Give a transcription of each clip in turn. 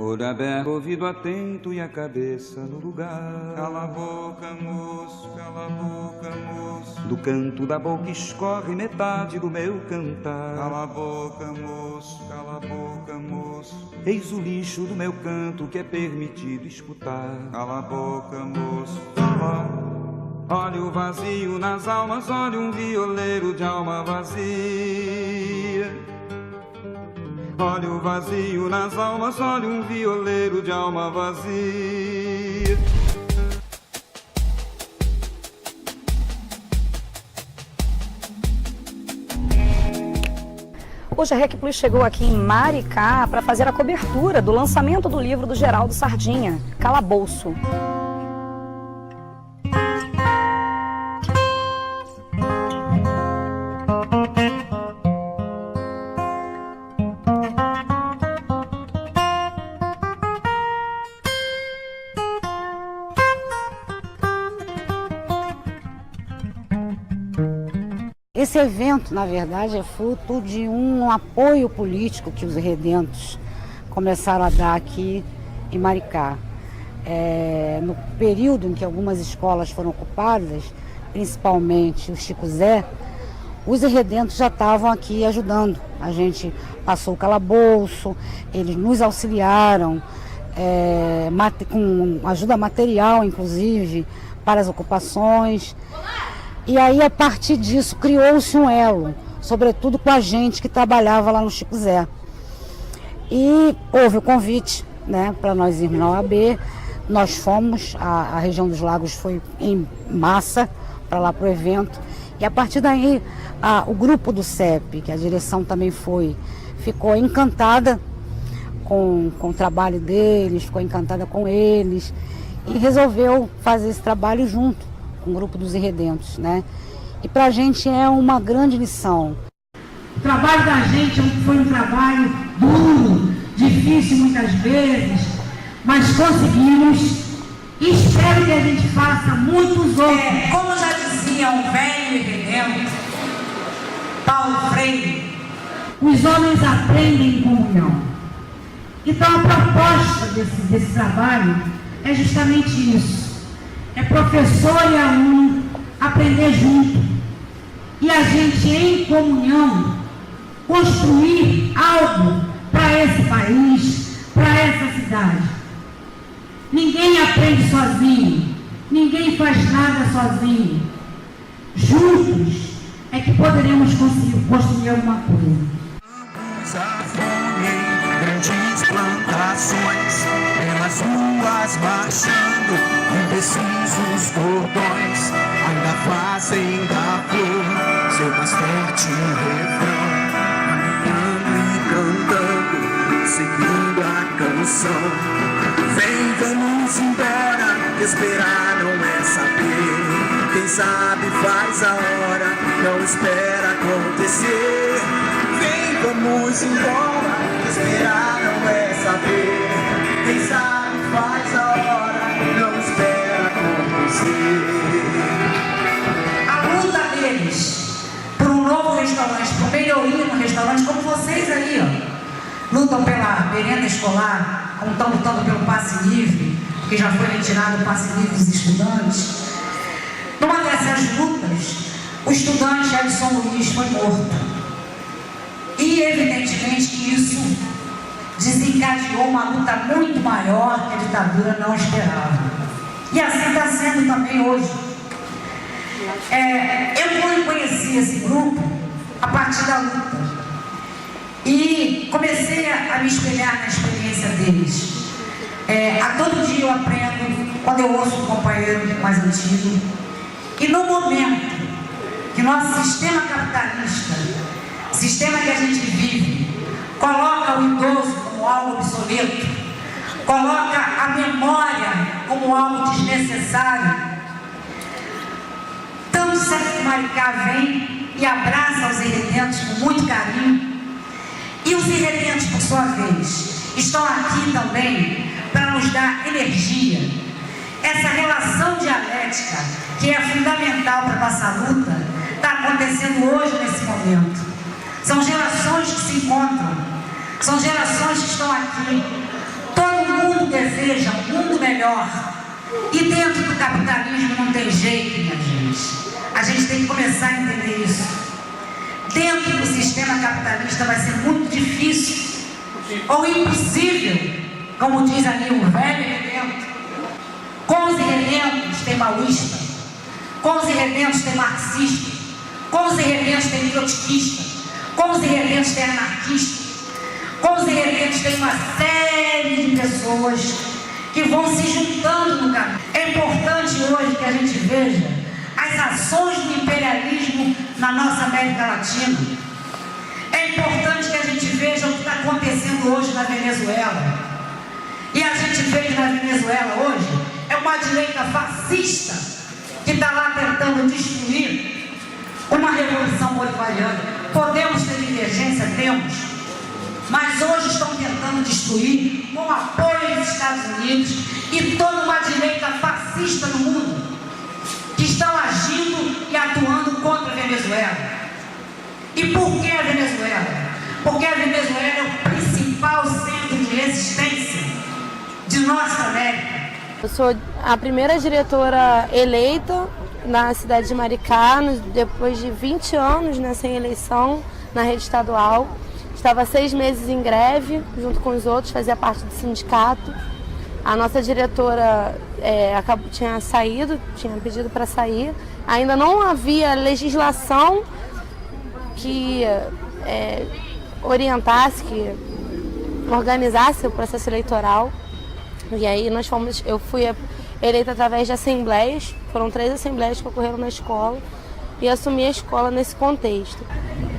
Olho aberto, ouvido atento e a cabeça no lugar. Cala a boca, moço, cala a boca, moço. Do canto da boca escorre metade do meu cantar. Cala a boca, moço, cala a boca, moço. Eis o lixo do meu canto que é permitido escutar. Cala a boca, moço, fala. Olha o vazio nas almas, olha um violeiro de alma vazia. Olha o vazio nas almas, olha um violeiro de alma vazia. Hoje a Rec Plus chegou aqui em Maricá para fazer a cobertura do lançamento do livro do Geraldo Sardinha, Calabouço. Esse evento, na verdade, é fruto de um apoio político que os Redentos começaram a dar aqui em Maricá. No período em que algumas escolas foram ocupadas, principalmente o Chico Zé, os Redentos já estavam aqui ajudando. A gente passou o calabouço, eles nos auxiliaram, com ajuda material, inclusive, para as ocupações. E aí, a partir disso, criou-se um elo, sobretudo com a gente que trabalhava lá no Chico Zé. E houve o convite, né, para nós irmos na OAB. Nós fomos, a região dos Lagos foi em massa para lá para o evento. E a partir daí, o grupo do CEP, que a direção também foi, ficou encantada com o trabalho deles, ficou encantada com eles e resolveu fazer esse trabalho junto com o grupo dos Irredentos, né? E pra gente é uma grande lição. O trabalho da gente foi um trabalho duro, difícil muitas vezes, mas conseguimos e espero que a gente faça muitos outros. Como já dizia um velho irredento, Paulo Freire, os homens aprendem em comunhão. Então a proposta desse trabalho é justamente isso. É professor e aluno aprender junto. E a gente, em comunhão, construir algo para esse país, para essa cidade. Ninguém aprende sozinho. Ninguém faz nada sozinho. Juntos é que poderemos construir alguma coisa. A fome em grandes plantações, pelas ruas marchando, indecisos cordões, ainda fazem da flor seu mais forte refrão, caminhando e cantando, seguindo a canção. Vem, vamos embora, esperar não é saber, quem sabe faz a hora, não espera acontecer. Vamos embora, esperar não é saber, quem sabe faz a hora, não espera acontecer. a luta deles por um novo restaurante, por melhoria no restaurante, como vocês aí, ó, lutam pela merenda escolar, como estão lutando pelo passe livre, que já foi retirado o passe livre dos estudantes. Numa dessas lutas, o estudante Edson Luiz foi morto. E evidentemente que isso desencadeou uma luta muito maior que a ditadura não esperava. E assim está sendo também hoje. Eu conheci esse grupo a partir da luta. E comecei a me espelhar na experiência deles. A todo dia eu aprendo quando eu ouço um companheiro mais antigo. E no momento que nosso sistema capitalista, sistema que a gente vive, coloca o idoso como algo obsoleto, coloca a memória como algo desnecessário, tanto certo que Maricá vem e abraça os Irredentos com muito carinho, e os Irredentos, por sua vez, estão aqui também para nos dar energia. Essa relação dialética, que é fundamental para a nossa luta, está acontecendo hoje nesse momento. São gerações que se encontram, são gerações que estão aqui, todo deseja um mundo melhor. E dentro do capitalismo não tem jeito, minha gente. A gente tem que começar a entender isso. Dentro do sistema capitalista vai ser muito difícil ou impossível, como diz ali o velho elemento. Com os elementos tem maoísta, com os elementos tem marxista, com os elementos tem trotskista, com os elementos tem anarquista, com os elementos tem uma série de pessoas que vão se juntando no caminho. É importante hoje que a gente veja as ações do imperialismo na nossa América Latina. É importante que a gente veja o que está acontecendo hoje na Venezuela. E a gente vê que na Venezuela hoje é uma direita fascista que está lá tentando destruir uma revolução bolivariana. Podemos ter divergência? Temos. Mas hoje estão tentando destruir com apoio dos Estados Unidos e toda uma direita fascista no mundo que estão agindo e atuando contra a Venezuela. E por que a Venezuela? Porque a Venezuela é o principal centro de resistência de nossa América. Eu sou a primeira diretora eleita na cidade de Maricá, depois de 20 anos sem eleição na rede estadual. Estava 6 meses em greve, junto com os outros, fazia parte do sindicato. A nossa diretora tinha saído, tinha pedido para sair. Ainda não havia legislação que orientasse, que organizasse o processo eleitoral. E aí eu fui eleita através de assembleias, foram 3 assembleias que ocorreram na escola e assumi a escola nesse contexto.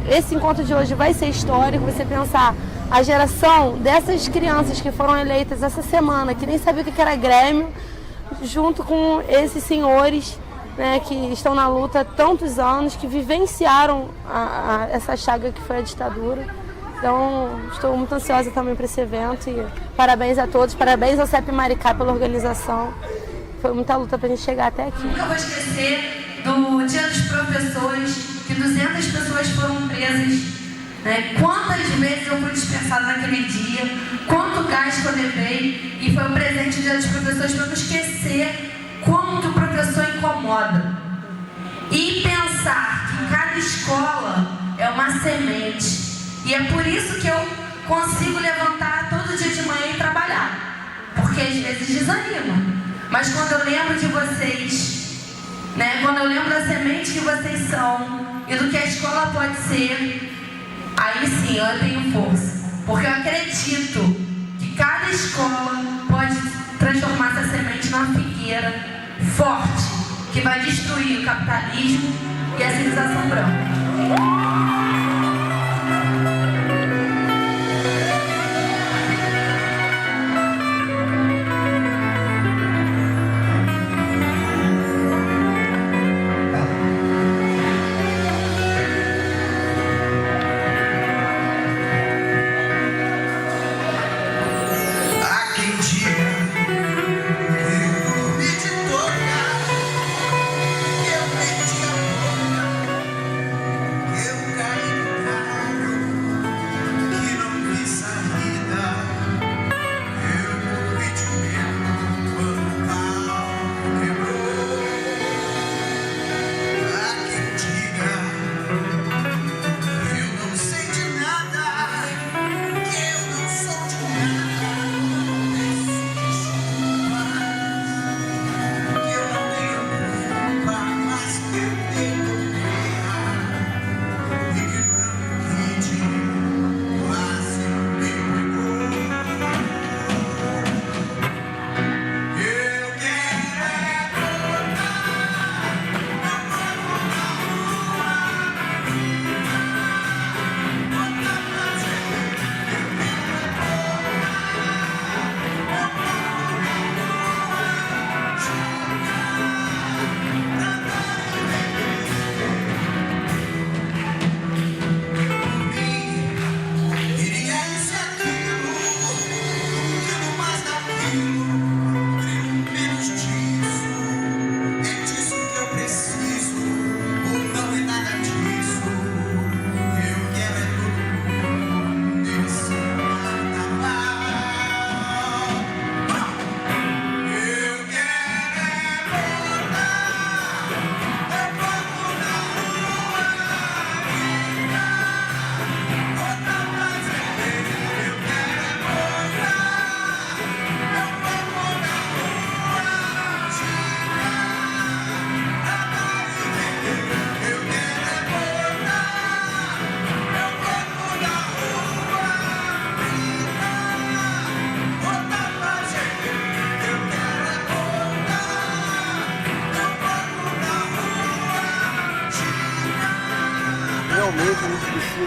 Esse encontro de hoje vai ser histórico, você pensar a geração dessas crianças que foram eleitas essa semana, que nem sabia o que era Grêmio, junto com esses senhores, né, que estão na luta há tantos anos, que vivenciaram essa chaga que foi a ditadura. Então, estou muito ansiosa também para esse evento e parabéns a todos, parabéns ao CEP Maricá pela organização. Foi muita luta para a gente chegar até aqui. Nunca vou esquecer do Dia dos Professores, que 200 pessoas foram presas. Né? Quantas vezes eu fui dispensada naquele dia, quanto gás que eu levei, e foi um presente do Dia dos Professores para não esquecer como que o professor incomoda. E pensar que cada escola é uma semente. E é por isso que eu consigo levantar todo dia de manhã e trabalhar. Porque às vezes desanima. Mas quando eu lembro de vocês, né, quando eu lembro da semente que vocês são e do que a escola pode ser, aí sim eu tenho força. Porque eu acredito que cada escola pode transformar essa semente numa figueira forte, que vai destruir o capitalismo e a civilização branca. Eu caí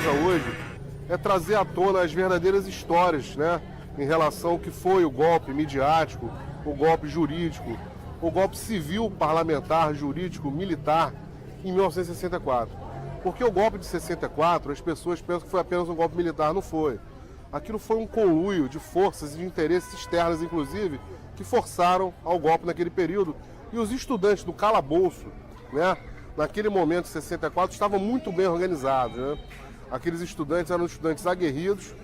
casa hoje é trazer à tona as verdadeiras histórias, né, em relação ao que foi o golpe midiático, o golpe jurídico, o golpe civil, parlamentar, jurídico, militar em 1964. Porque o golpe de 64, as pessoas pensam que foi apenas um golpe militar, não foi. Aquilo foi um conluio de forças e de interesses externos, inclusive, que forçaram ao golpe naquele período. E os estudantes do calabouço, né, naquele momento de 64, estavam muito bem organizados, né? Aqueles estudantes eram estudantes aguerridos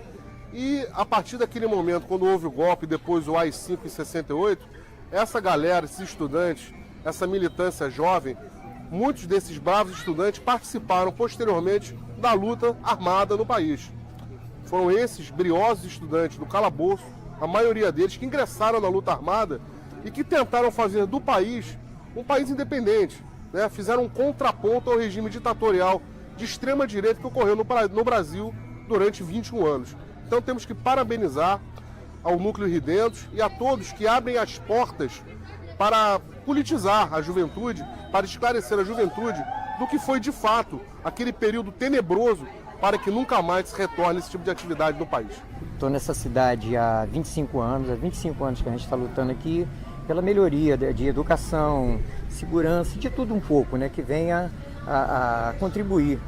e a partir daquele momento, quando houve o golpe, depois o AI-5 em 68, essa galera, esses estudantes, essa militância jovem, muitos desses bravos estudantes participaram posteriormente da luta armada no país. Foram esses briosos estudantes do calabouço, a maioria deles, que ingressaram na luta armada e que tentaram fazer do país um país independente, né? Fizeram um contraponto ao regime ditatorial de extrema-direita que ocorreu no Brasil durante 21 anos. Então temos que parabenizar ao Núcleo Ridentes e a todos que abrem as portas para politizar a juventude, para esclarecer a juventude do que foi de fato aquele período tenebroso para que nunca mais se retorne esse tipo de atividade no país. Estou nessa cidade há 25 anos, há 25 anos que a gente está lutando aqui pela melhoria de educação, segurança, de tudo um pouco, né, que venha a contribuir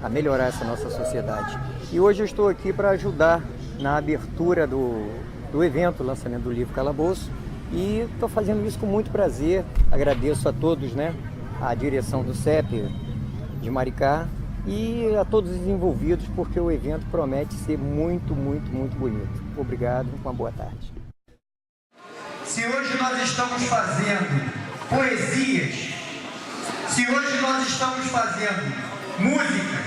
a melhorar essa nossa sociedade. E hoje eu estou aqui para ajudar na abertura do evento, lançamento do livro Calabouço, e estou fazendo isso com muito prazer. Agradeço a todos, né, a direção do CEP de Maricá e a todos os envolvidos, porque o evento promete ser muito, muito, muito bonito. Obrigado, uma boa tarde. Se hoje nós estamos fazendo poesias, se hoje nós estamos fazendo músicas,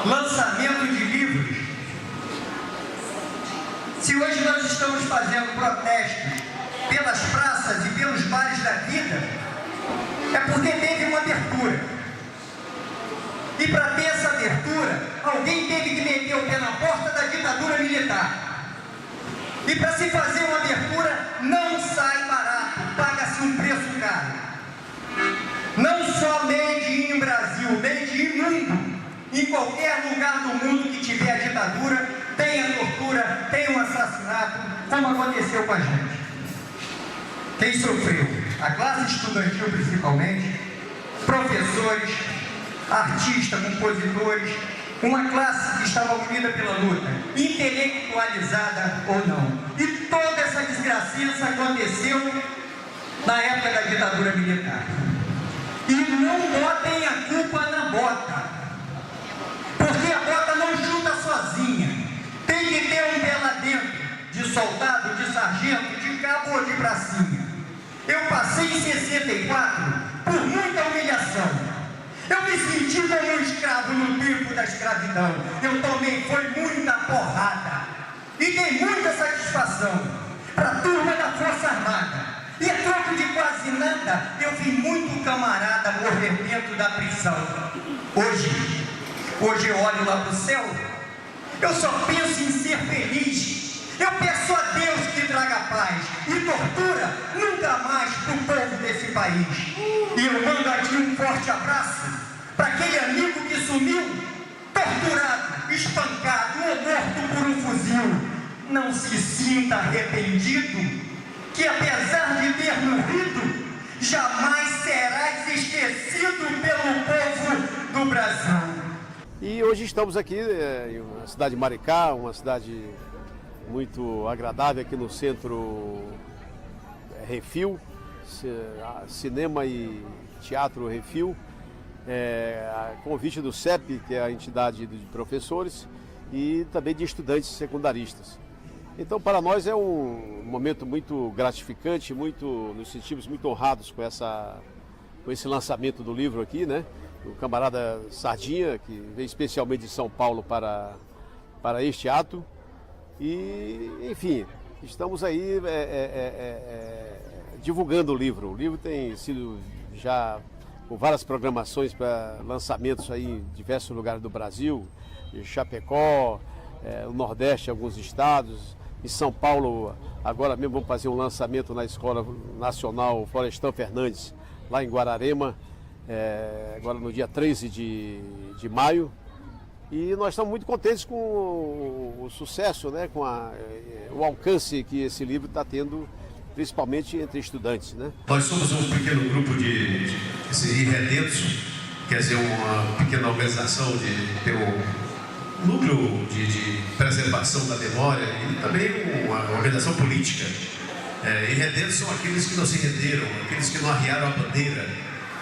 lançamento de livros, se hoje nós estamos fazendo protestos pelas praças e pelos bares da vida, é porque teve uma abertura. E para ter essa abertura, alguém teve que meter o pé na porta da ditadura militar. E para se fazer uma abertura, não sai barato, paga-se um preço caro. Não só made in Brasil, made in mundo. Em qualquer lugar do mundo que tiver a ditadura, tem a tortura, tem o assassinato, como aconteceu com a gente. Quem sofreu? A classe estudantil principalmente, professores, artistas, compositores, uma classe que estava unida pela luta, intelectualizada ou não. E toda essa desgraceça aconteceu na época da ditadura militar. E não botem a culpa na bota, porque a bota não chuta sozinha. Tem que ter um pé lá dentro, de soldado, de sargento, de cabo ou de bracinha. Eu passei em 64 por muita humilhação. Eu me senti como um escravo no tempo da escravidão. Eu tomei, foi muita porrada. E dei muita satisfação para a turma da Força Armada. E a troco de quase nada, eu vi muito camarada morrer dentro da prisão. Hoje eu olho lá para o céu, eu só penso em ser feliz. Eu peço a Deus que traga paz e tortura nunca mais para o povo desse país. E eu mando aqui um forte abraço para aquele amigo que sumiu, torturado, espancado ou morto por um fuzil. Não se sinta arrependido, que apesar de ter morrido, jamais serás esquecido pelo povo do Brasil. E hoje estamos aqui em uma cidade de Maricá, uma cidade muito agradável aqui no centro Refil, cinema e teatro Refil, a convite do CEP, que é a entidade de professores, e também de estudantes secundaristas. Então, para nós é um momento muito gratificante, nos sentimos muito honrados com esse lançamento do livro aqui, né? O camarada Sardinha, que veio especialmente de São Paulo para este ato. E, enfim, estamos aí divulgando o livro. O livro tem sido já com várias programações para lançamentos aí em diversos lugares do Brasil, em Chapecó, no Nordeste, alguns estados. Em São Paulo, agora mesmo vamos fazer um lançamento na Escola Nacional Florestan Fernandes, lá em Guararema, agora no dia 13 de maio. E nós estamos muito contentes com o sucesso, né, com o alcance que esse livro está tendo, principalmente entre estudantes, né? Nós somos um pequeno grupo de irredentos, quer dizer, uma pequena organização de ter um núcleo de preservação da memória e também uma organização política. Irredentos são aqueles que não se renderam, aqueles que não arriaram a bandeira,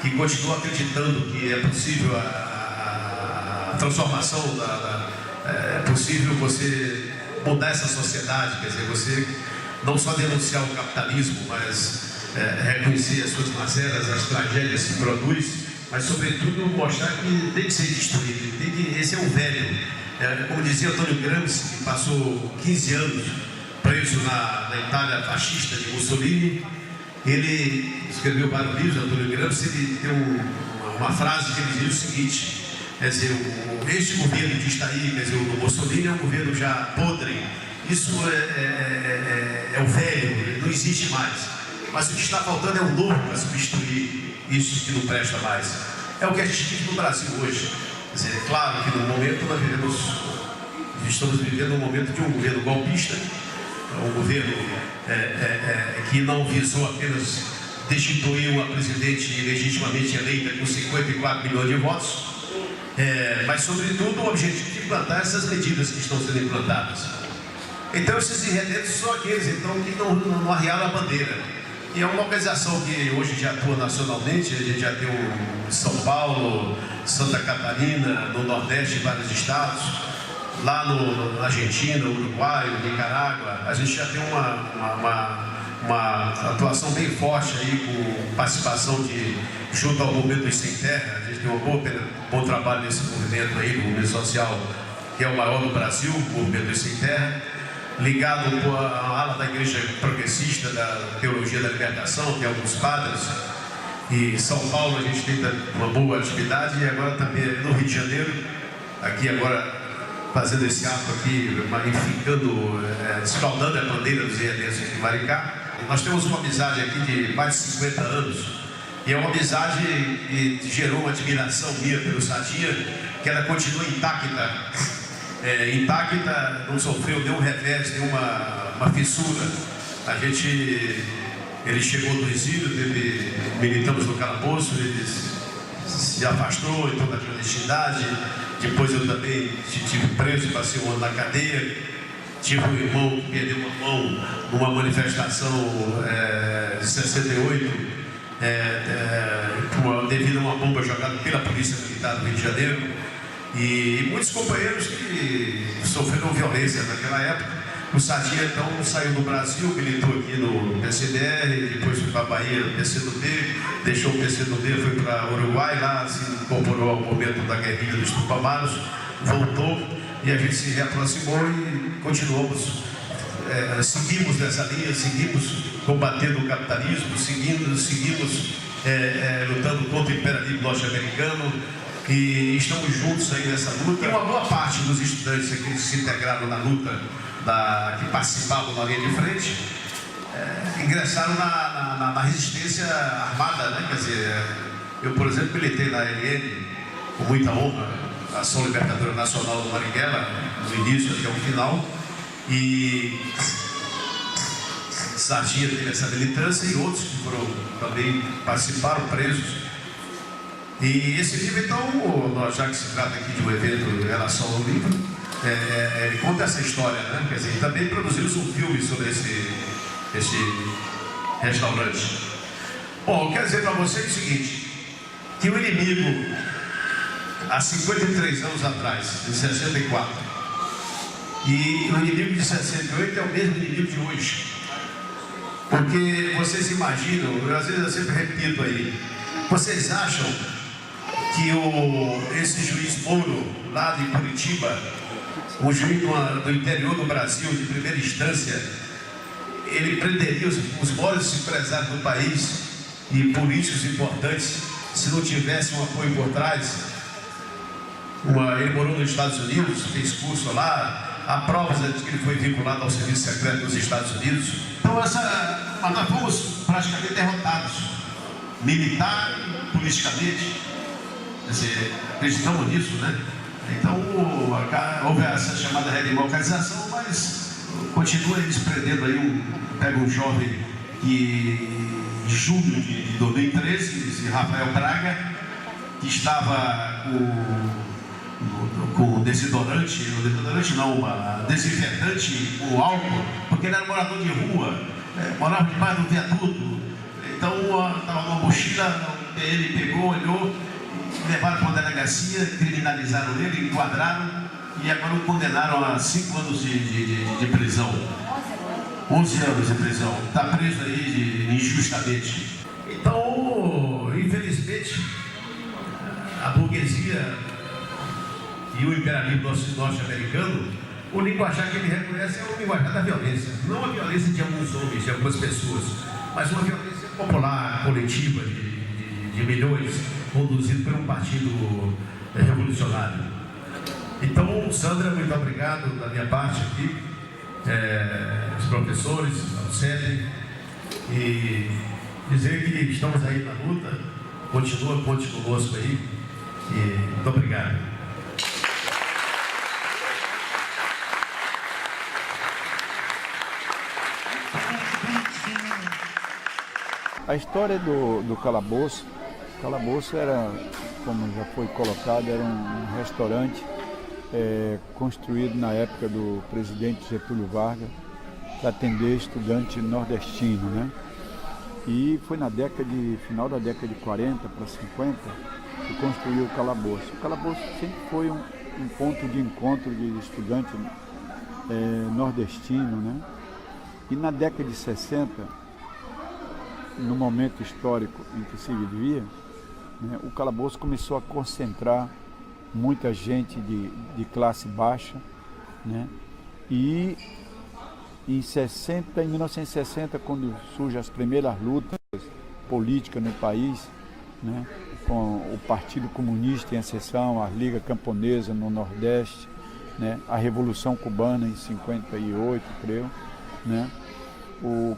que continuam acreditando que é possível a transformação, é possível você mudar essa sociedade, quer dizer, você não só denunciar o capitalismo, mas reconhecer as suas mazelas, as tragédias que produz, mas sobretudo mostrar que tem que ser destruído, esse é um velho. Como dizia Antônio Gramsci, que passou 15 anos preso na Itália fascista de Mussolini, ele escreveu vários livros, Antônio Gramsci, ele tem uma frase que ele dizia o seguinte, quer dizer, este governo que está aí, quer dizer, o do Mussolini é um governo já podre, isso é o velho, não existe mais, mas o que está faltando é um novo para substituir isso que não presta mais. É o que a gente vive no Brasil hoje. Quer dizer, é claro que no momento nós estamos vivendo um momento de um governo golpista, um governo que não visou apenas destituir uma presidente legitimamente eleita com 54 milhões de votos, mas sobretudo o objetivo de implantar essas medidas que estão sendo implantadas. Então esses irredentos são aqueles então, que não arriaram a bandeira. E é uma organização que hoje já atua nacionalmente, a gente já tem em São Paulo, Santa Catarina, no Nordeste, vários estados, lá na Argentina, Uruguai, Nicarágua, a gente já tem uma atuação bem forte aí, com participação junto ao Movimento dos Sem Terra. A gente tem um bom trabalho nesse movimento aí, o movimento social, que é o maior do Brasil, o Movimento dos Sem Terra, ligado com a ala da Igreja Progressista, da Teologia da Libertação, tem alguns padres. E em São Paulo a gente tem uma boa atividade, e agora também no Rio de Janeiro, aqui agora fazendo esse ato aqui, magnificando, escaldando a bandeira dos irredentos de Maricá. Nós temos uma amizade aqui de mais de 50 anos, e é uma amizade que gerou uma admiração minha pelo Sardinha, que ela continua intacta, não sofreu nenhum revés, nenhuma fissura. Ele chegou do exílio, militamos no calabouço, ele se afastou, entrou na clandestinidade. Depois eu também estive preso, passei um ano na cadeia. Tive um irmão que perdeu uma mão numa manifestação de 68, devido a uma bomba jogada pela Polícia Militar do Rio de Janeiro. E muitos companheiros que sofreram violência naquela época. O Sardinha então saiu do Brasil, militou aqui no PCDR, depois foi para a Bahia, no PCdoB, deixou o PCdoB, foi para o Uruguai, lá se incorporou ao momento da guerrilha dos Tupamaros, voltou e a gente se reaproximou e continuamos, seguimos nessa linha, seguimos combatendo o capitalismo, seguimos lutando contra o imperialismo norte-americano. E estamos juntos aí nessa luta. E uma boa parte dos estudantes aqui que se integraram na luta, que participavam na linha de frente, ingressaram na resistência armada, né? Quer dizer, eu, por exemplo, militei na LN com muita honra, a Ação Libertadora Nacional do Marighella, do início até o final, e Sardinha teve essa militância e outros que também participaram, presos. E esse livro, então, já que se trata aqui de um evento em relação ao livro, ele conta essa história, né? Quer dizer, também produzimos um filme sobre esse restaurante. Bom, eu quero dizer para vocês o seguinte, que o inimigo, há 53 anos atrás, em 64, e o inimigo de 68 é o mesmo inimigo de hoje. Porque vocês imaginam, às vezes eu sempre repito aí, vocês acham que esse juiz Moro, lá de Curitiba, um juiz do interior do Brasil, de primeira instância, ele prenderia os maiores empresários do país e políticos importantes se não tivesse um apoio por trás? Ele morou nos Estados Unidos, fez curso lá, há provas de que ele foi vinculado ao serviço secreto dos Estados Unidos. Então nós fomos praticamente derrotados, militar, politicamente. Quer dizer, acreditamos nisso, né? Então, houve essa chamada redemocratização, mas continua eles prendendo aí, pega um jovem que, de julho de 2013, esse Rafael Braga, que estava com desinfetante com álcool, porque ele era morador de rua, morava debaixo do viaduto. Então, estava numa mochila, ele pegou, olhou, levaram para uma delegacia, criminalizaram ele, enquadraram e agora o condenaram a 5 anos de prisão. 11 anos de prisão. Está preso aí injustamente. Então, infelizmente, a burguesia e o imperialismo norte-americano, o linguajar que ele reconhece é o linguajar da violência. Não a violência de alguns homens, de algumas pessoas, mas uma violência popular, coletiva, de milhões, conduzido por um partido revolucionário. Então, Sandra, muito obrigado da minha parte aqui, os professores, ao CEP, e dizer que estamos aí na luta, conte conosco aí, e muito obrigado. A história do calabouço, o calabouço era, como já foi colocado, era um restaurante construído na época do presidente Getúlio Vargas para atender estudante nordestino, né? E foi final da década de 40 para 50 que construiu o calabouço. O calabouço sempre foi um ponto de encontro de estudante nordestino, né? E na década de 60, no momento histórico em que se vivia, né, o calabouço começou a concentrar muita gente de classe baixa, né? E em 1960, quando surgem as primeiras lutas políticas no país, né, com o Partido Comunista em ascensão, a Liga Camponesa no Nordeste, né, a Revolução Cubana em 58, creio, né,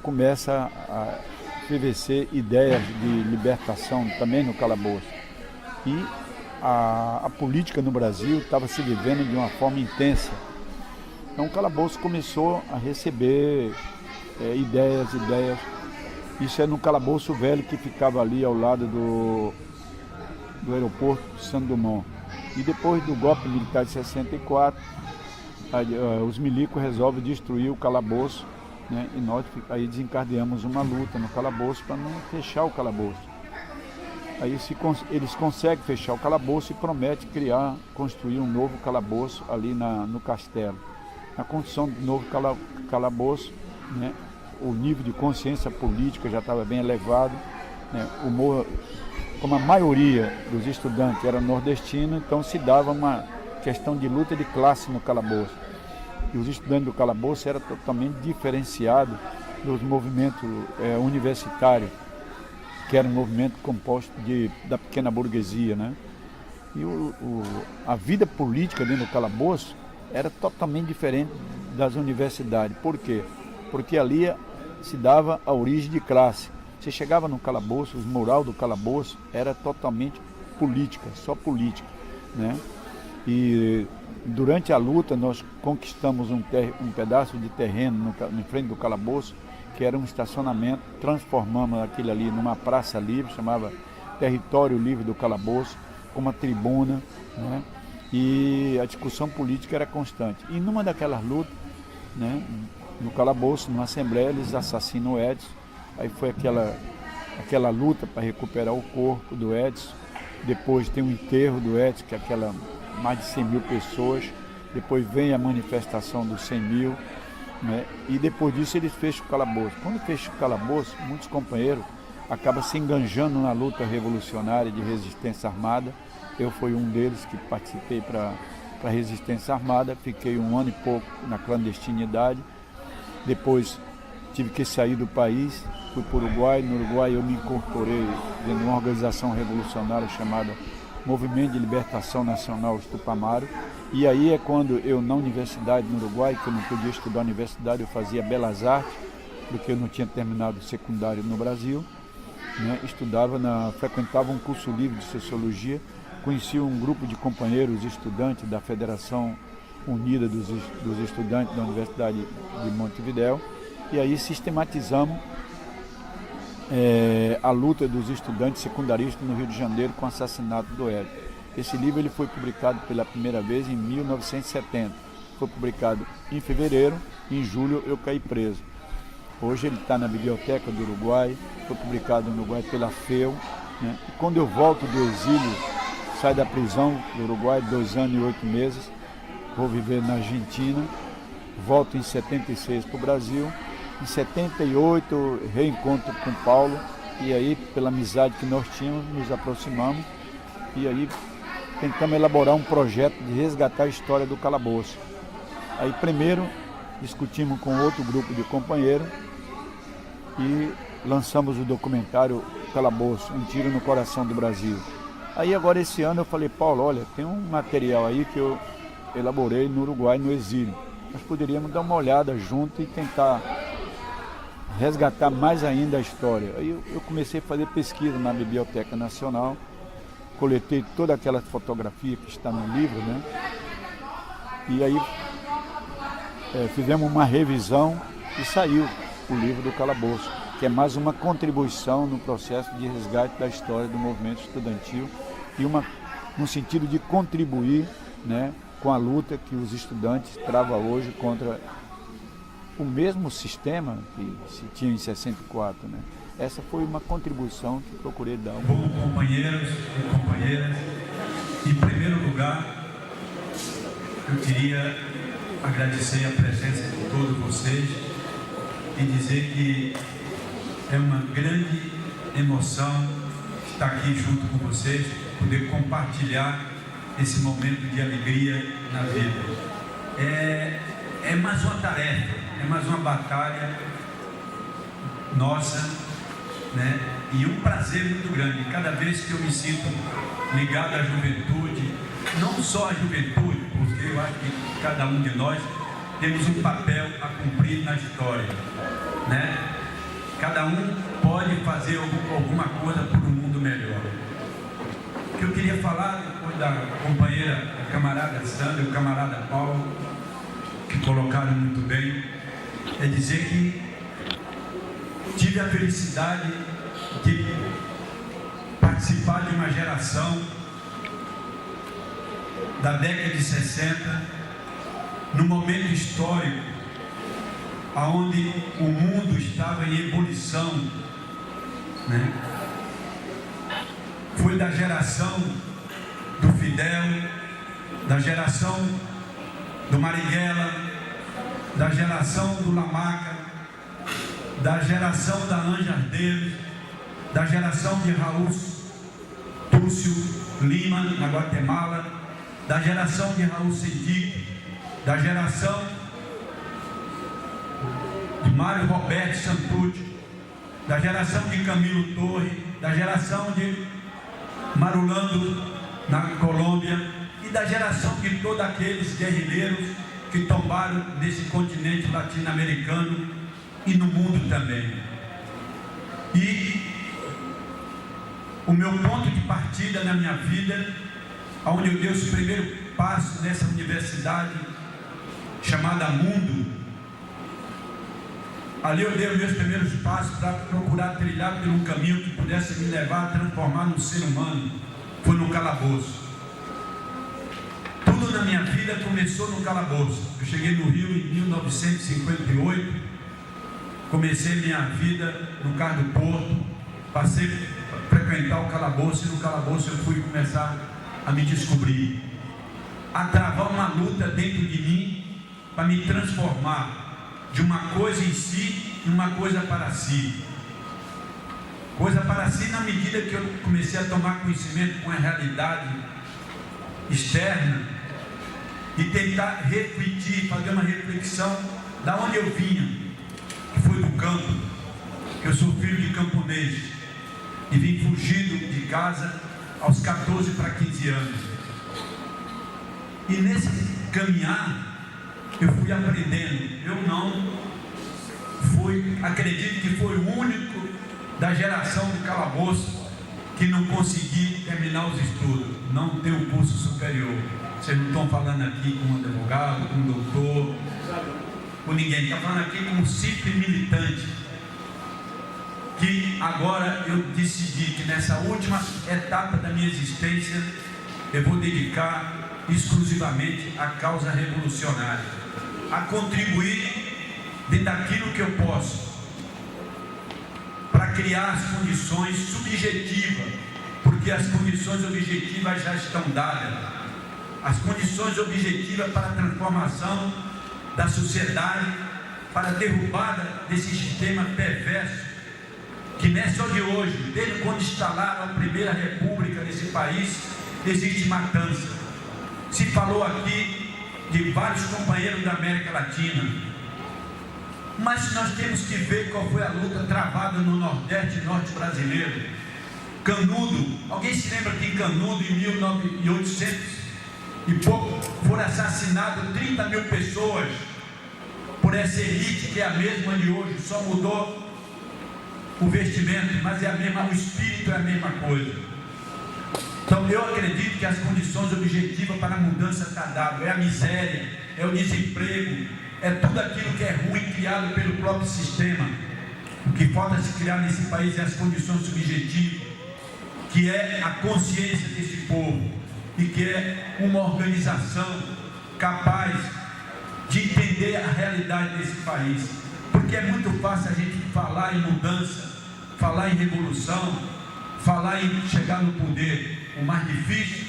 começa a PVC ideias de libertação também no calabouço. E a política no Brasil estava se vivendo de uma forma intensa. Então o calabouço começou a receber ideias. Isso é no calabouço velho que ficava ali ao lado do aeroporto de Santos Dumont. E depois do golpe militar de 64, os milicos resolvem destruir o calabouço, né? E nós aí desencadeamos uma luta no calabouço para não fechar o calabouço. Aí eles conseguem fechar o calabouço e prometem construir um novo calabouço ali no castelo. Na construção do novo calabouço, né, o nível de consciência política já estava bem elevado, né, como a maioria dos estudantes era nordestino, então se dava uma questão de luta de classe no calabouço. E os estudantes do calabouço eram totalmente diferenciados dos movimentos universitários, que era um movimento composto da pequena burguesia, né? E a vida política dentro do calabouço era totalmente diferente das universidades. Por quê? Porque ali se dava a origem de classe. Você chegava no calabouço, os mural do calabouço era totalmente política, só política, né? E durante a luta nós conquistamos um pedaço de terreno em frente do calabouço, que era um estacionamento, transformamos aquilo ali numa praça livre, chamava Território Livre do Calabouço, com uma tribuna, né? E a discussão política era constante. E numa daquelas lutas, né, no calabouço, numa assembleia, eles assassinam o Edson. Aí foi aquela luta para recuperar o corpo do Edson. Depois tem o enterro do Edson, que é mais de 100 mil pessoas. Depois vem a manifestação dos 100 mil. Né? E depois disso eles fecham o calabouço. Quando fecham o calabouço, muitos companheiros acabam se enganjando na luta revolucionária de resistência armada. Eu fui um deles que participei para a resistência armada, fiquei 1 ano e pouco na clandestinidade. Depois tive que sair do país, fui para o Uruguai. No Uruguai eu me incorporei dentro de uma organização revolucionária chamada Movimento de Libertação Nacional Tupamaro. E aí é quando eu, na universidade no Uruguai, que eu não podia estudar na universidade, eu fazia Belas Artes, porque eu não tinha terminado o secundário no Brasil, né? Frequentava um curso livre de Sociologia conheci um grupo de companheiros estudantes da Federação Unida dos Estudantes da Universidade de Montevidéu, e aí sistematizamos a luta dos estudantes secundaristas no Rio de Janeiro com o assassinato do Hélio. Esse livro ele foi publicado pela primeira vez em 1970. Foi publicado em fevereiro, em julho eu caí preso. Hoje ele está na Biblioteca do Uruguai, foi publicado no Uruguai pela FEU, né? E quando eu volto do exílio, saio da prisão do Uruguai, 2 anos e 8 meses, vou viver na Argentina, volto em 76 para o Brasil, em 78 reencontro com Paulo, e aí pela amizade que nós tínhamos, nos aproximamos, e aí tentamos elaborar um projeto de resgatar a história do calabouço. Aí primeiro discutimos com outro grupo de companheiros e lançamos o documentário Calabouço, Um Tiro no Coração do Brasil. Aí agora esse ano eu falei, Paulo, olha, tem um material aí que eu elaborei no Uruguai, no exílio. Nós poderíamos dar uma olhada junto e tentar resgatar mais ainda a história. Aí eu comecei a fazer pesquisa na Biblioteca Nacional, coletei toda aquela fotografia que está no livro, né? E aí fizemos uma revisão e saiu o livro do Calabouço, que é mais uma contribuição no processo de resgate da história do movimento estudantil e no sentido de contribuir, né, com a luta que os estudantes travam hoje contra o mesmo sistema que se tinha em 64, né? Essa foi uma contribuição que procurei dar. Bom, companheiros e companheiras, em primeiro lugar, eu queria agradecer a presença de todos vocês e dizer que é uma grande emoção estar aqui junto com vocês, poder compartilhar esse momento de alegria na vida. É mais uma tarefa, é mais uma batalha nossa, né? E um prazer muito grande, cada vez que eu me sinto ligado à juventude, não só à juventude, porque eu acho que cada um de nós temos um papel a cumprir na história, né? Cada um pode fazer alguma coisa por um mundo melhor. O que eu queria falar, depois da companheira, a camarada Sandra e o camarada Paulo, que colocaram muito bem, é dizer que tive a felicidade de participar de uma geração da década de 60, num momento histórico onde o mundo estava em ebulição, né? Foi da geração do Fidel, da geração do Marighella, da geração do Lamaca, da geração da Anja Ardeiros, da geração de Raul Túcio Lima, na Guatemala, da geração de Raul Sedic, da geração de Mário Roberto Santucci, da geração de Camilo Torre, da geração de Marulando na Colômbia e da geração de todos aqueles guerrilheiros que tombaram nesse continente latino-americano e no mundo também. E o meu ponto de partida na minha vida, onde eu dei os primeiros passos nessa universidade chamada Mundo, ali eu dei os meus primeiros passos para procurar trilhar por um caminho que pudesse me levar a transformar num ser humano. Foi no calabouço. Tudo na minha vida começou no calabouço. Eu cheguei no Rio em 1958, comecei minha vida no Cais do Porto, passei a frequentar o calabouço e no calabouço eu fui começar a me descobrir, a travar uma luta dentro de mim para me transformar de uma coisa em si em uma coisa para si. Coisa para si na medida que eu comecei a tomar conhecimento com a realidade externa e tentar refletir, fazer uma reflexão da onde eu vinha, que foi do campo, que eu sou filho de camponês e vim fugido de casa aos 14 para 15 anos. E nesse caminhar eu fui aprendendo. Eu não fui, acredito que foi o único da geração do calabouço que não consegui terminar os estudos. não tem um curso superior. Vocês não estão falando aqui com um advogado, com um doutor, com ninguém. Está falando aqui com um simples militante. Que agora eu decidi que nessa última etapa da minha existência eu vou dedicar exclusivamente à causa revolucionária, a contribuir dentro daquilo que eu posso para criar as condições subjetivas, porque as condições objetivas já estão dadas, as condições objetivas para a transformação da sociedade, para a derrubada desse sistema perverso, que não é só de hoje, desde quando instalaram a primeira república nesse país, existe matança. Se falou aqui de vários companheiros da América Latina, mas nós temos que ver qual foi a luta travada no Nordeste e Norte brasileiro. Canudo, alguém se lembra que em Canudo, em 1800 e pouco, foram assassinadas 30 mil pessoas por essa elite que é a mesma de hoje, só mudou o vestimento, mas é a mesma, o espírito é a mesma coisa. Então eu acredito que as condições objetivas para a mudança está dado, é a miséria, é o desemprego, é tudo aquilo que é ruim criado pelo próprio sistema. O que falta se criar nesse país é as condições subjetivas, que é a consciência desse povo e que é uma organização capaz de entender a realidade desse país, porque é muito fácil a gente falar em mudança, falar em revolução, falar em chegar no poder. O mais difícil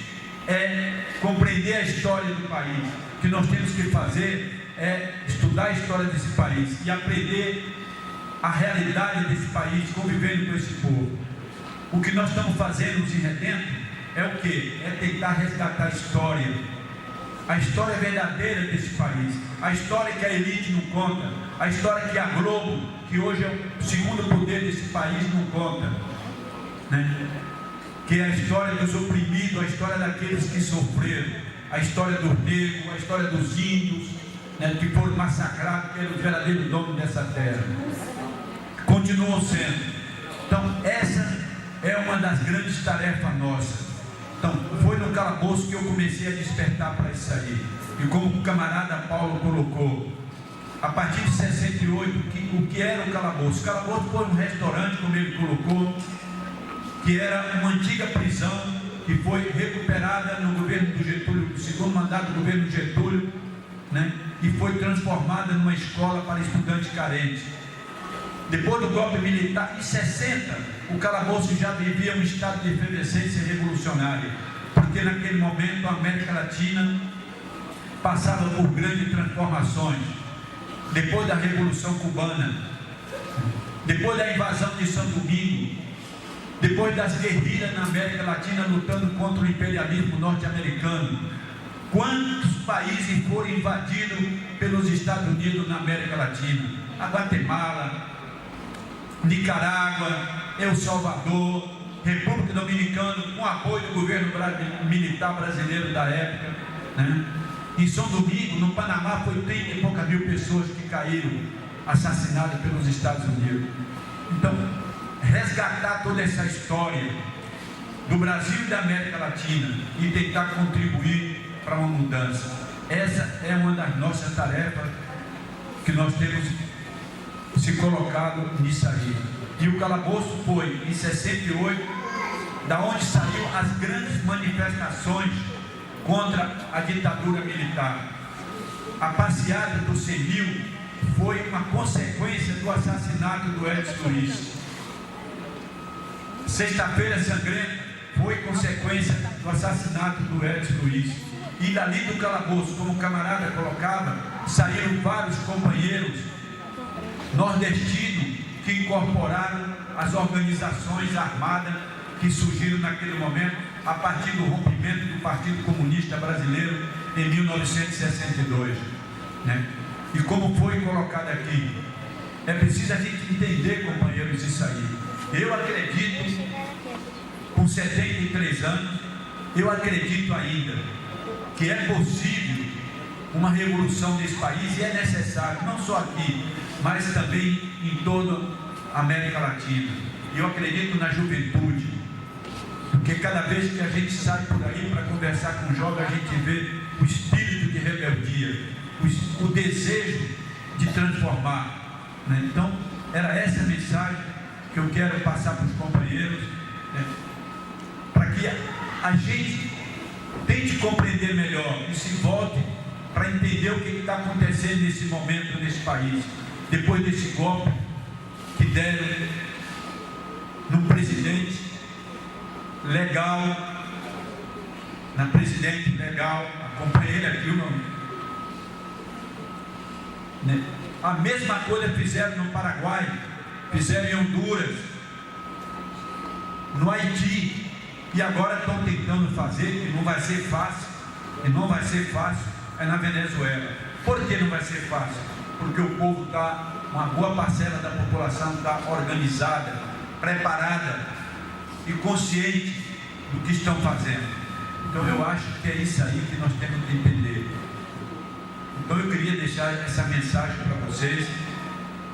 é compreender a história do país. O que nós temos que fazer é estudar a história desse país e aprender a realidade desse país, convivendo com esse povo. O que nós estamos fazendo nos Redento é o quê? É tentar resgatar a história verdadeira desse país, a história que a elite não conta, a história que a Globo, que hoje é o segundo poder desse país, não conta, né? Que é a história dos oprimidos, a história daqueles que sofreram, a história dos negros, a história dos índios, né, que foram massacrados, que eram o verdadeiro dono dessa terra. Continuam sendo. Então, essa é uma das grandes tarefas nossas. Então, foi no calabouço que eu comecei a despertar para isso aí. E como o camarada Paulo colocou, a partir de 68, o que era o calabouço? O calabouço foi um restaurante, como ele colocou, que era uma antiga prisão que foi recuperada no governo do Getúlio, no segundo mandato do governo do Getúlio, né? E foi transformada numa escola para estudantes carentes. Depois do golpe militar, em 60, o calabouço já vivia um estado de efervescência revolucionária, porque naquele momento a América Latina passava por grandes transformações. Depois da Revolução Cubana, depois da invasão de São Domingo, depois das guerrilhas na América Latina lutando contra o imperialismo norte-americano, quantos países foram invadidos pelos Estados Unidos na América Latina? A Guatemala, Nicarágua, El Salvador, República Dominicana, com apoio do governo militar brasileiro da época, né? Em São Domingo, no Panamá, foi 30 e poucas mil pessoas que caíram assassinadas pelos Estados Unidos. Então, resgatar toda essa história do Brasil e da América Latina e tentar contribuir para uma mudança. Essa é uma das nossas tarefas que nós temos se colocado nisso aí. E o calabouço foi em 68, da onde saíram as grandes manifestações contra a ditadura militar. A passeada do 100 mil foi uma consequência do assassinato do Edson Luiz. Sexta-feira Sangrenta foi consequência do assassinato do Edson Luiz. E dali do calabouço, como o camarada colocava, saíram vários companheiros nordestinos que incorporaram as organizações armadas que surgiram naquele momento a partir do rompimento do Partido Comunista Brasileiro em 1962, né? E como foi colocado aqui, é preciso a gente entender, companheiros, isso aí. Eu acredito, com 73 anos, eu acredito ainda que é possível uma revolução nesse país e é necessário, não só aqui, mas também em toda a América Latina. Eu acredito na juventude, Porque cada vez que a gente sai por aí para conversar com jovens, a gente vê o espírito de rebeldia, o desejo de transformar, né? Então, era essa a mensagem que eu quero passar para os companheiros, né? Para que a gente tente compreender melhor e se volte para entender o que está acontecendo nesse momento, nesse país, depois desse golpe que deram no presidente legal, na presidente legal, acompanhei ele aqui, né? A mesma coisa fizeram no Paraguai, fizeram em Honduras, no Haiti, e agora estão tentando fazer, que não vai ser fácil, é na Venezuela. Por que não vai ser fácil? Porque o povo está, uma boa parcela da população está organizada, preparada e consciente do que estão fazendo. Então eu acho que é isso aí que nós temos que entender. Então eu queria deixar essa mensagem para vocês,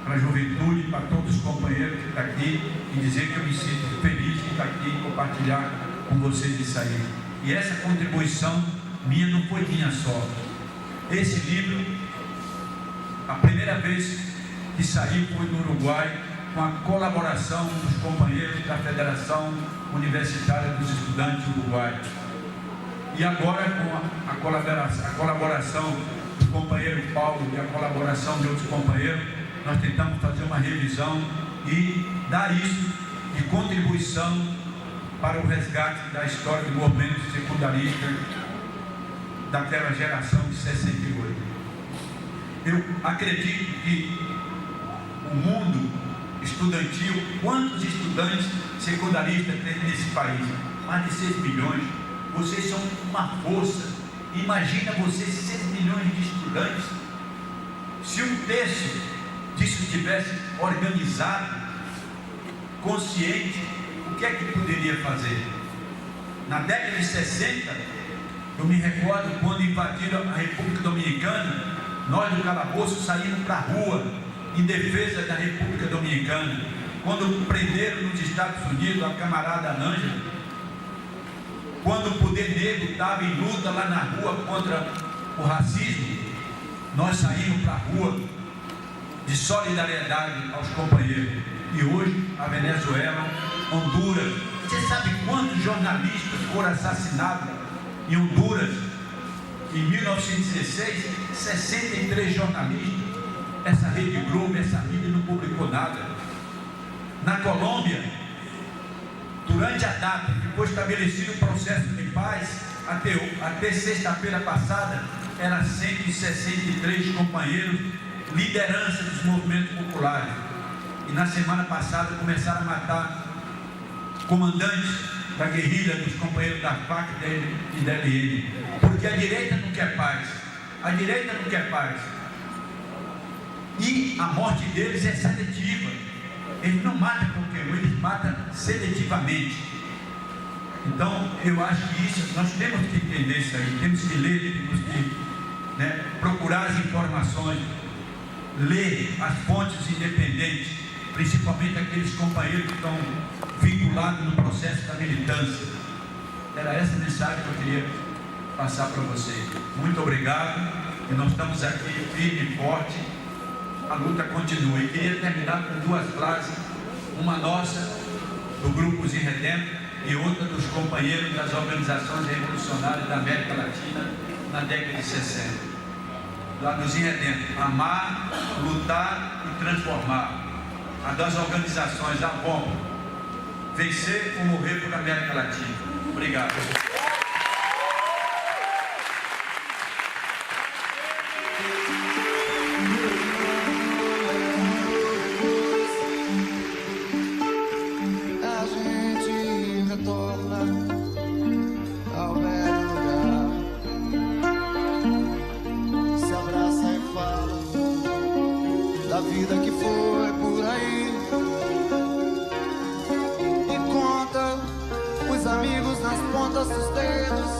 para a juventude, para todos os companheiros que estão aqui, e dizer que eu me sinto feliz de estar aqui e compartilhar com vocês isso aí. E essa contribuição minha não foi minha só. Esse livro, a primeira vez que saiu foi no Uruguai, com a colaboração dos companheiros da Federação Universitária dos Estudantes do Uruguai. E agora, com a colaboração do companheiro Paulo e a colaboração de outros companheiros, nós tentamos fazer uma revisão e dar isso de contribuição para o resgate da história do movimento secundarista daquela geração de 68. Eu acredito que o mundo estudantil, quantos estudantes secundaristas tem nesse país? Mais de 6 milhões. Vocês são uma força. Imagina vocês, 6 milhões de estudantes. Se um terço disso estivesse organizado, consciente, o que é que poderia fazer? Na década de 60, eu me recordo quando invadiram a República Dominicana, nós do calabouço saímos para a rua em defesa da República Dominicana. Quando prenderam nos Estados Unidos a camarada Ângela, quando o poder negro estava em luta lá na rua contra o racismo, nós saímos para a rua de solidariedade aos companheiros. E hoje a Venezuela, Honduras, você sabe quantos jornalistas foram assassinados em Honduras? Em 1916, 63 jornalistas. Essa Rede Globo, essa mídia não publicou nada. Na Colômbia, durante a data que foi estabelecido o processo de paz, até sexta-feira passada, eram 163 companheiros, liderança dos movimentos populares. E na semana passada começaram a matar comandantes da guerrilha, dos companheiros da FARC e da LN. Porque a direita não quer paz. A direita não quer paz. E a morte deles é seletiva. Eles não matam qualquer um, eles matam seletivamente. Então, eu acho que isso, nós temos que entender isso aí, temos que ler, temos que procurar as informações, ler as fontes independentes, principalmente aqueles companheiros que estão vinculados no processo da militância. Era essa mensagem que eu queria passar para vocês. Muito obrigado, e nós estamos aqui firme e forte. A luta continua. E queria terminar com duas frases, uma nossa, do Grupo Zirredento, e outra dos companheiros das organizações revolucionárias da América Latina na década de 60. Lá do Zirredento: amar, lutar e transformar. A das organizações, a BOM, vencer ou morrer por América Latina. Obrigado. Vida que foi por aí, e conta os amigos nas pontas dos dedos,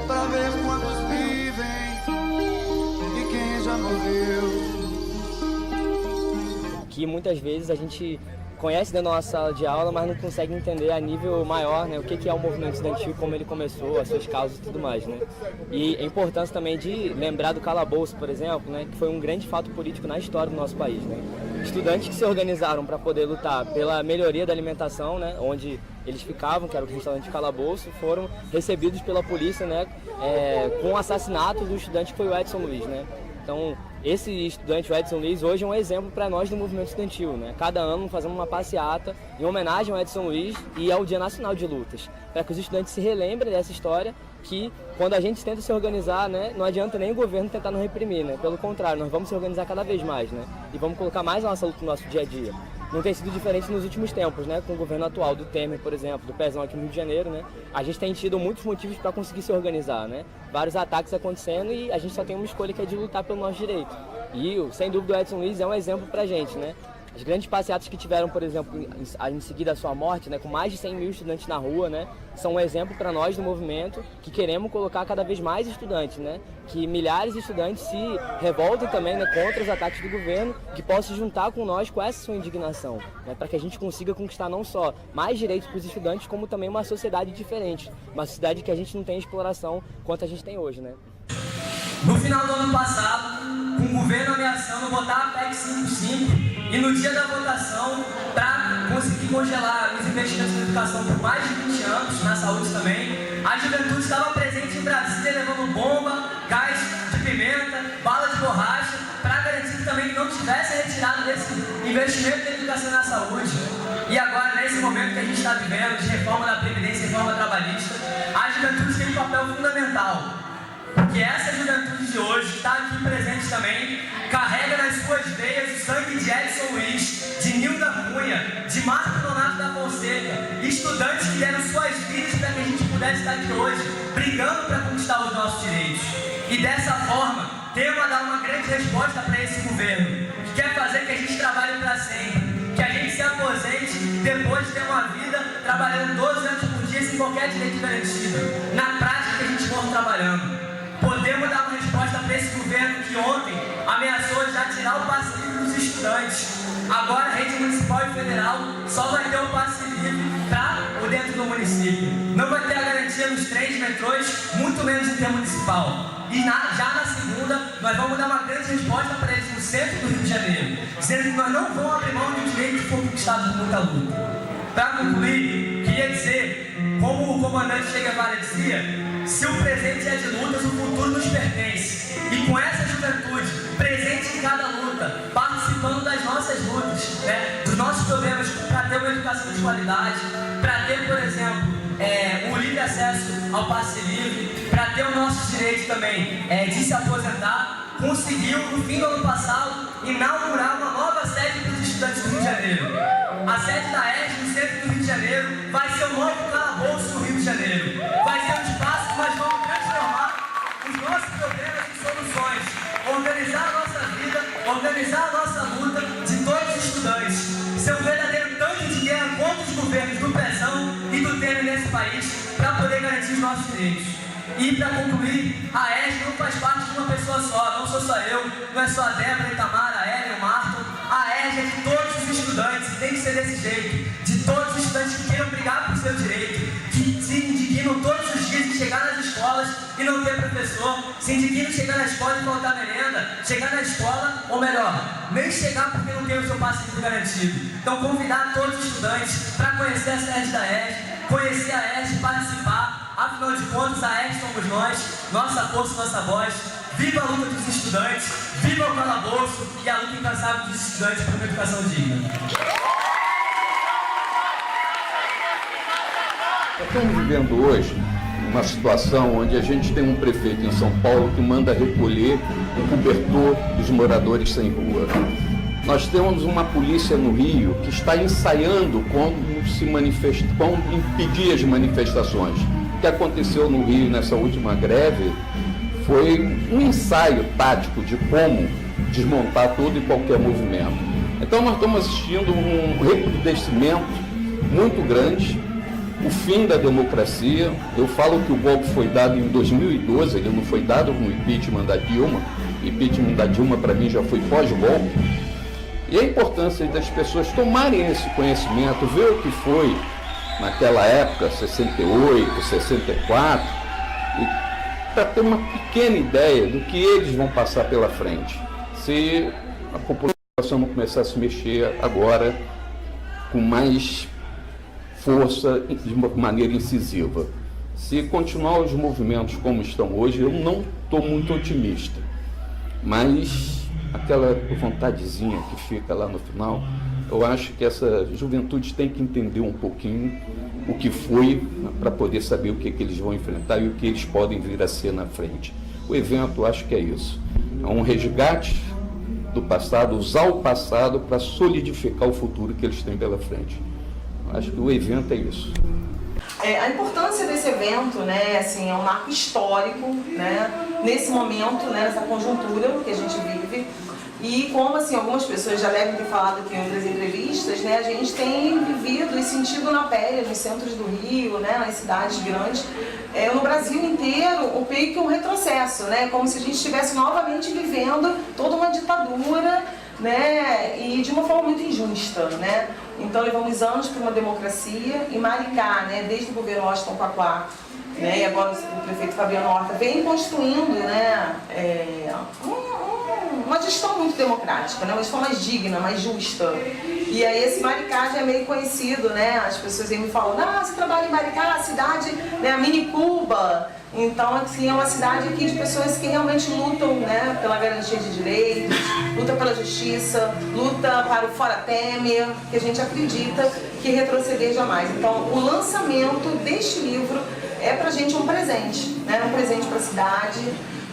pra ver quantos vivem e quem já morreu. Aqui muitas vezes a gente conhece dentro da nossa sala de aula, mas não consegue entender a nível maior, né, o que é o movimento estudantil, como ele começou, as suas causas e tudo mais, né. E a importância também de lembrar do calabouço, por exemplo, né, que foi um grande fato político na história do nosso país, né. Estudantes que se organizaram para poder lutar pela melhoria da alimentação, né, onde eles ficavam, que era o restaurante de calabouço, foram recebidos pela polícia, né, com o assassinato do estudante que foi o Edson Luiz, né. Então, esse estudante, o Edson Luiz, hoje é um exemplo para nós do movimento estudantil, né? Cada ano fazemos uma passeata em homenagem ao Edson Luiz e ao Dia Nacional de Lutas, para que os estudantes se relembrem dessa história que, quando a gente tenta se organizar, né, não adianta nem o governo tentar nos reprimir, né? Pelo contrário, nós vamos se organizar cada vez mais, né? E vamos colocar mais a nossa luta no nosso dia a dia. Não tem sido diferente nos últimos tempos, né? Com o governo atual do Temer, por exemplo, do Pezão aqui no Rio de Janeiro, né? A gente tem tido muitos motivos para conseguir se organizar, né? Vários ataques acontecendo e a gente só tem uma escolha, que é de lutar pelo nosso direito. E, sem dúvida, o Edson Luiz é um exemplo pra gente, né? As grandes passeatas que tiveram, por exemplo, em seguida a sua morte, né, com mais de 100 mil estudantes na rua, né, são um exemplo para nós do movimento, que queremos colocar cada vez mais estudantes, né, que milhares de estudantes se revoltem também, né, contra os ataques do governo, que possam se juntar com nós com essa sua indignação, né, para que a gente consiga conquistar não só mais direitos para os estudantes, como também uma sociedade diferente, uma sociedade que a gente não tem exploração quanto a gente tem hoje, né. No final do ano passado, com o governo ameaçando botar a PEC 55 e no dia da votação, para conseguir congelar os investimentos na educação por mais de 20 anos, na saúde também, a juventude estava presente em Brasília levando bomba, gás de pimenta, bala de borracha, para garantir também que não tivesse retirado desse investimento da educação e na saúde. E agora, nesse momento que a gente está vivendo, de reforma da Previdência e reforma trabalhista, a juventude tem um papel fundamental. Porque essa juventude de hoje, que está aqui presente também, carrega nas suas veias o sangue de Edson Luiz, de Nilda Cunha, de Marco Donato da Fonseca, estudantes que deram suas vidas para que a gente pudesse estar aqui hoje, brigando para conquistar os nossos direitos. E dessa forma, temos a dar uma grande resposta para esse governo, que quer fazer que a gente trabalhe para sempre, que a gente se aposente depois de ter uma vida trabalhando 12 anos por dia sem qualquer direito garantido. Na prática, a gente for trabalhando. Podemos dar uma resposta para esse governo que ontem ameaçou já tirar o passe livre dos estudantes. Agora a rede municipal e federal só vai ter o passe livre para o dentro do município. Não vai ter a garantia nos trens, metrôs, muito menos intermunicipal. E já na segunda, nós vamos dar uma grande resposta para eles no centro do Rio de Janeiro, dizendo que nós não vamos abrir mão do direito que foi conquistado por muita luta. Para concluir, queria dizer, como o comandante Che Guevara dizia, se o presente é de lutas, o futuro nos pertence. E com essa juventude presente em cada luta, participando das nossas lutas, né, dos nossos problemas para ter uma educação de qualidade, para ter, por exemplo, o livre acesso ao passe livre, para ter o nosso direito também de se aposentar, conseguiu, no fim do ano passado, inaugurar uma nova sede para os estudantes do Rio de Janeiro. A sede da ESG, no centro do Rio de Janeiro, vai ser o novo calabouço do Rio de Janeiro. Vai ser um espaço que nós vamos transformar os nossos problemas em soluções. Organizar a nossa vida, organizar a nossa luta de todos os estudantes. Ser um verdadeiro tanque de guerra contra os governos do Pezão e do Temer nesse país, para poder garantir os nossos direitos. E para concluir, a ESG não faz parte de uma pessoa só, não sou só eu, não é só a Débora, a Itamar, a Hélio, o Marco. A ESG é de todos os estudantes, tem que ser desse jeito, de todos os estudantes que queiram brigar por seu direito, que se indignam todos os dias de chegar nas escolas e não ter professor, se indignam de chegar na escola e faltar merenda, chegar na escola, ou melhor, nem chegar porque não tem o seu passe livre garantido. Então convidar todos os estudantes para conhecer a sede da ESG, conhecer a ESG, participar. Afinal de contas, a ESG somos nós, nossa força, nossa voz. Viva a luta dos estudantes, viva o calabouço e a luta incansável dos estudantes por uma educação digna. Estamos vivendo hoje uma situação onde a gente tem um prefeito em São Paulo que manda recolher o cobertor dos moradores sem rua. Nós temos uma polícia no Rio que está ensaiando como impedir as manifestações. O que aconteceu no Rio nessa última greve foi um ensaio tático de como desmontar todo e qualquer movimento. Então nós estamos assistindo um recrudescimento muito grande, o fim da democracia. Eu falo que o golpe foi dado em 2012, ele não foi dado no impeachment da Dilma. O impeachment da Dilma para mim já foi pós-golpe. E a importância das pessoas tomarem esse conhecimento, ver o que foi naquela época, 68, 64, para ter uma pequena ideia do que eles vão passar pela frente, se a população não começar a se mexer agora com mais força, de uma maneira incisiva. Se continuar os movimentos como estão hoje, eu não estou muito otimista, mas aquela vontadezinha que fica lá no final, eu acho que essa juventude tem que entender um pouquinho o que foi para poder saber o que eles vão enfrentar e o que eles podem vir a ser na frente. O evento, eu acho que é isso. É um resgate do passado, usar o passado para solidificar o futuro que eles têm pela frente. Eu acho que o evento é isso. A importância desse evento, né, assim, é um marco histórico, né, nesse momento, né, nessa conjuntura que a gente vive. E como assim, algumas pessoas já devem ter falado aqui em outras entrevistas, né, a gente tem vivido e sentido na pele, nos centros do Rio, né, nas cidades grandes, no Brasil inteiro, meio que um retrocesso, né, como se a gente estivesse novamente vivendo toda uma ditadura, né, e de uma forma muito injusta, né. Então levamos anos para uma democracia e Maricá, né, desde o governo Washington Quaquá, né, e agora o prefeito Fabiano Horta vem construindo, né, uma gestão muito democrática, né, uma gestão mais digna, mais justa. E aí esse Maricá já é meio conhecido, né, as pessoas aí me falam, você trabalha em Maricá, a cidade, né, a mini Cuba. Então, assim, é uma cidade aqui de pessoas que realmente lutam, né, pela garantia de direitos, luta pela justiça, luta para o Fora Temer, que a gente acredita que retroceder jamais. Então, o lançamento deste livro é pra gente um presente, né, um presente para a cidade,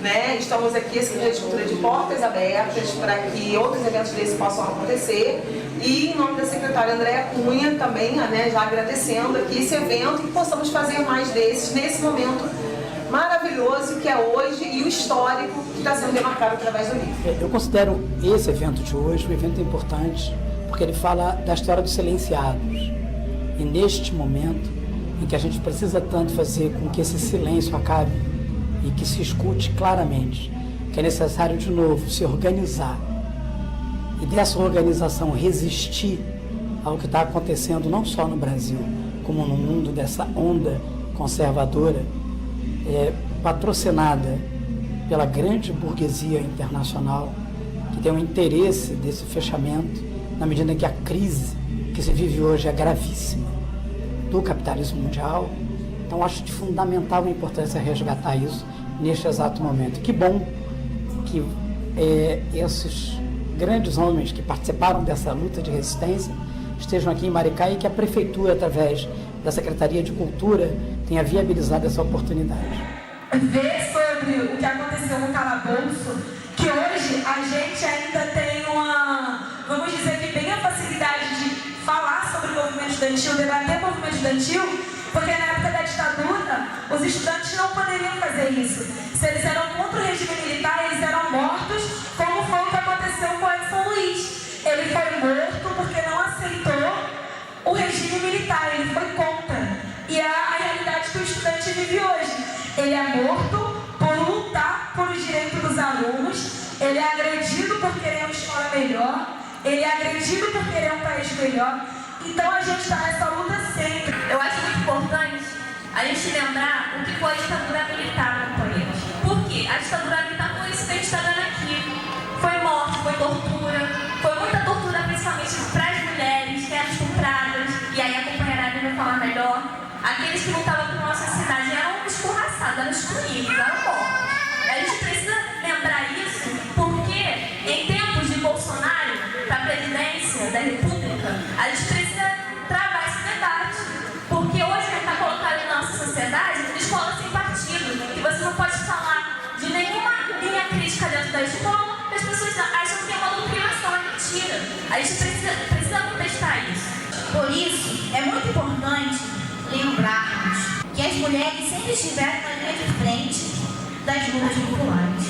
né, estamos aqui, a Secretaria de Cultura, de portas abertas para que outros eventos desses possam acontecer. E em nome da secretária Andréa Cunha também, né, já agradecendo aqui esse evento e que possamos fazer mais desses nesse momento maravilhoso que é hoje e o histórico que está sendo demarcado através do livro. Eu considero esse evento de hoje um evento importante porque ele fala da história dos silenciados. E neste momento em que a gente precisa tanto fazer com que esse silêncio acabe e que se escute claramente que é necessário de novo se organizar e dessa organização resistir ao que está acontecendo não só no Brasil, como no mundo dessa onda conservadora, patrocinada pela grande burguesia internacional, que tem um interesse desse fechamento, na medida em que a crise que se vive hoje é gravíssima do capitalismo mundial. Então acho de fundamental importância resgatar isso neste exato momento. Que bom que esses grandes homens que participaram dessa luta de resistência estejam aqui em Maricá e que a Prefeitura, através da Secretaria de Cultura, tenha viabilizado essa oportunidade. Ver sobre o que aconteceu no calabouço, que hoje a gente ainda tem vamos dizer que tem a facilidade de falar sobre o movimento estudantil, debater o movimento estudantil, porque na época da ditadura, os estudantes não poderiam fazer isso. Se eles eram contra o regime militar, eles eram mortos, como foi o que aconteceu com o Edson Luiz. Ele foi morto porque não aceitou o regime militar, ele foi contra. E é a realidade que o estudante vive hoje. Ele é morto por lutar por os direitos dos alunos, ele é agredido por querer uma escola melhor, ele é agredido por querer um país melhor. Então a gente está nessa luta sempre. Eu acho muito importante a gente lembrar o que foi a ditadura militar, companheiros. Por quê? A ditadura militar foi isso que a gente está dando aqui. Foi morte, foi tortura, foi muita tortura, principalmente para as mulheres que eram estupradas, e aí a companheira vai falar melhor. Aqueles que lutavam por nossa cidade eram escorraçados, eram excluídos, eram mortos. A gente precisa lembrar isso porque, em tempos de Bolsonaro para a presidência da República, a gente precisa travar esse debate. Porque hoje ele está colocado na nossa sociedade escola sem partido, que você não pode falar de nenhuma linha crítica dentro da escola, que as pessoas acham que é uma doutrinação, é mentira. A gente precisa contestar isso. Por isso, é muito importante lembrarmos que as mulheres sempre estiveram na linha de frente das lutas populares.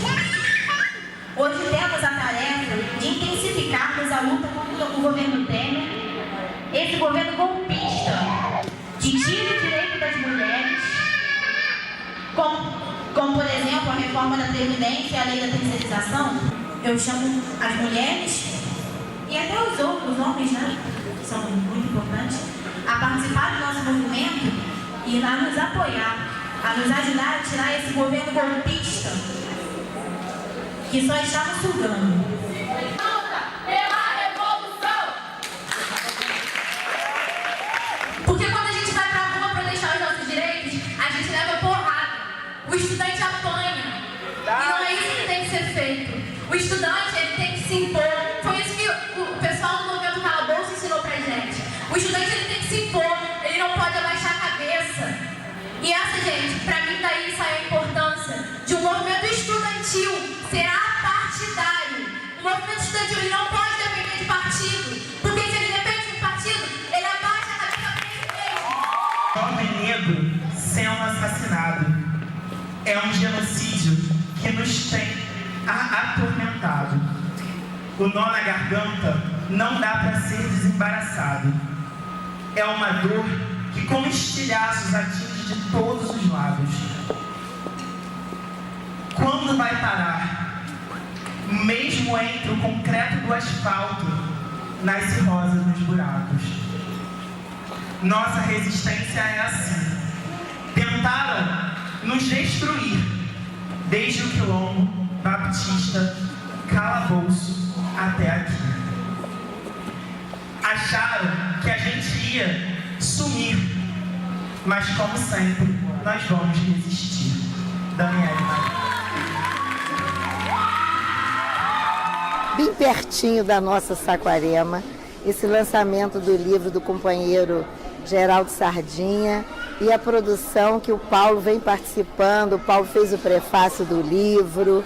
Hoje temos a tarefa de intensificarmos a luta contra o governo Temer, esse governo golpista, que tira o direito das mulheres, como por exemplo a reforma da Previdência e a lei da terceirização. Eu chamo as mulheres e e até os outros homens, né, que são muito importantes, a participar do nosso movimento e a nos apoiar, a nos ajudar a tirar esse governo golpista que só está nos sugando. Porque quando a gente vai pra rua protestar os nossos direitos, a gente leva porrada. O estudante apanha. E não é isso que tem que ser feito. O estudante, ele tem que se impor. Foi isso que o pessoal do movimento Calabouço ensinou pra gente. O estudante, ele tem que se impor. Ele não pode abaixar a cabeça. E essa, gente, pra mim daí sai a importância de um movimento estudantil ser apartidário. O movimento estudantil, ele não pode depender de partido. Porque se ele depende de partido, ele abaixa a cabeça pra ele mesmo. Jovem negro sendo assassinado é um genocídio que nos tem atormentado. O nó na garganta não dá para ser desembaraçado. É uma dor que, como estilhaços, atinge de todos os lados. Quando vai parar? Mesmo entre o concreto do asfalto, nasce rosa nos buracos. Nossa resistência é assim. Tentaram nos destruir, desde o quilombo, Baptista, Calabouço, até aqui. Acharam que a gente ia sumir, mas como sempre, nós vamos resistir. Daniela Maria. Bem pertinho da nossa Saquarema, esse lançamento do livro do companheiro Geraldo Sardinha e a produção que o Paulo vem participando. O Paulo fez o prefácio do livro,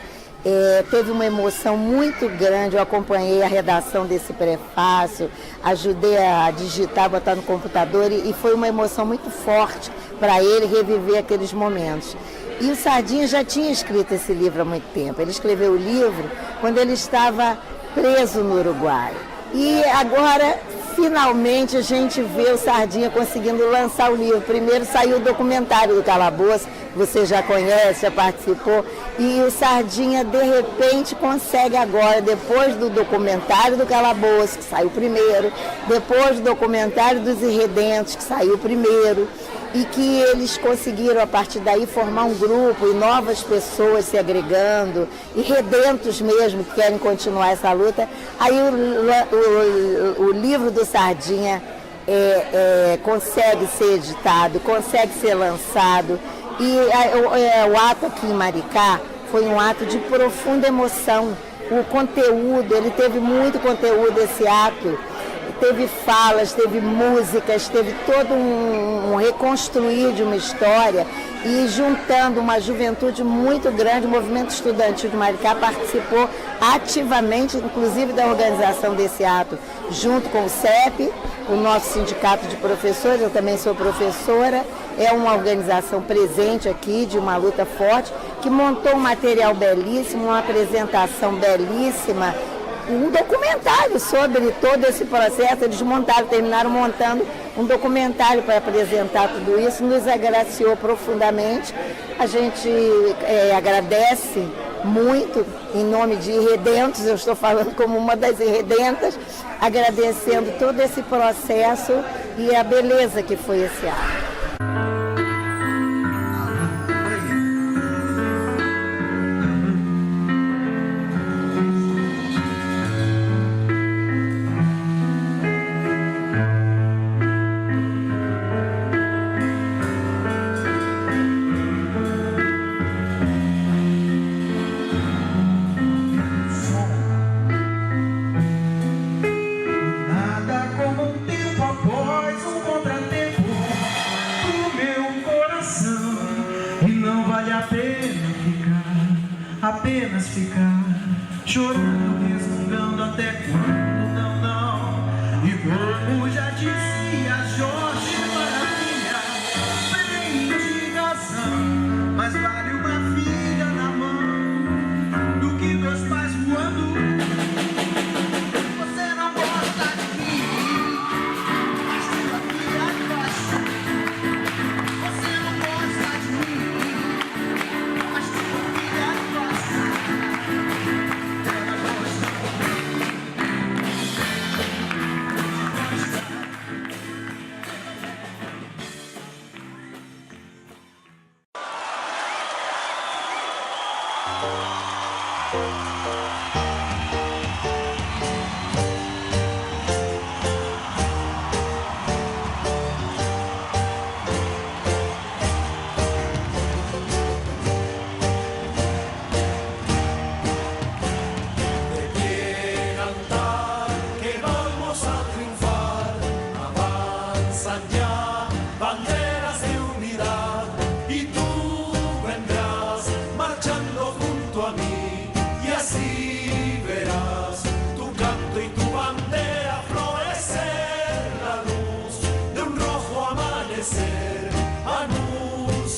teve uma emoção muito grande. Eu acompanhei a redação desse prefácio, ajudei a digitar, botar no computador e foi uma emoção muito forte para ele reviver aqueles momentos. E o Sardinha já tinha escrito esse livro há muito tempo. Ele escreveu o livro quando ele estava preso no Uruguai. E agora, finalmente, a gente vê o Sardinha conseguindo lançar o livro. Primeiro saiu o documentário do Calabouço, você já conhece, já participou. E o Sardinha, de repente, consegue agora, depois do documentário do Calabouço, que saiu primeiro, depois do documentário dos Irredentos, que saiu primeiro, e que eles conseguiram, a partir daí, formar um grupo e novas pessoas se agregando, e redentos mesmo, que querem continuar essa luta. Aí o livro do Sardinha consegue ser editado, consegue ser lançado, e o ato aqui em Maricá foi um ato de profunda emoção. O conteúdo, ele teve muito conteúdo, esse ato. Teve falas, teve músicas, teve todo um reconstruir de uma história e juntando uma juventude muito grande. O movimento estudantil de Maricá participou ativamente, inclusive da organização desse ato, junto com o CEP, o nosso sindicato de professores. Eu também sou professora, é uma organização presente aqui, de uma luta forte, que montou um material belíssimo, uma apresentação belíssima, um documentário sobre todo esse processo. Eles terminaram montando um documentário para apresentar tudo isso. Nos agraciou profundamente. A gente agradece muito em nome de Irredentos. Eu estou falando como uma das irredentas, agradecendo todo esse processo e a beleza que foi esse ato. Apenas ficar chorando, resmungando até quando não. E como já dizia Jorge Maravilha, tem indignação, mas vale uma filha na mão do que dois pais voando. Você não gosta de mim, mas tu aqui abaixo. Você não gosta de mim, mas tu aqui abaixo.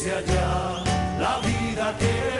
hacia allá, la vida que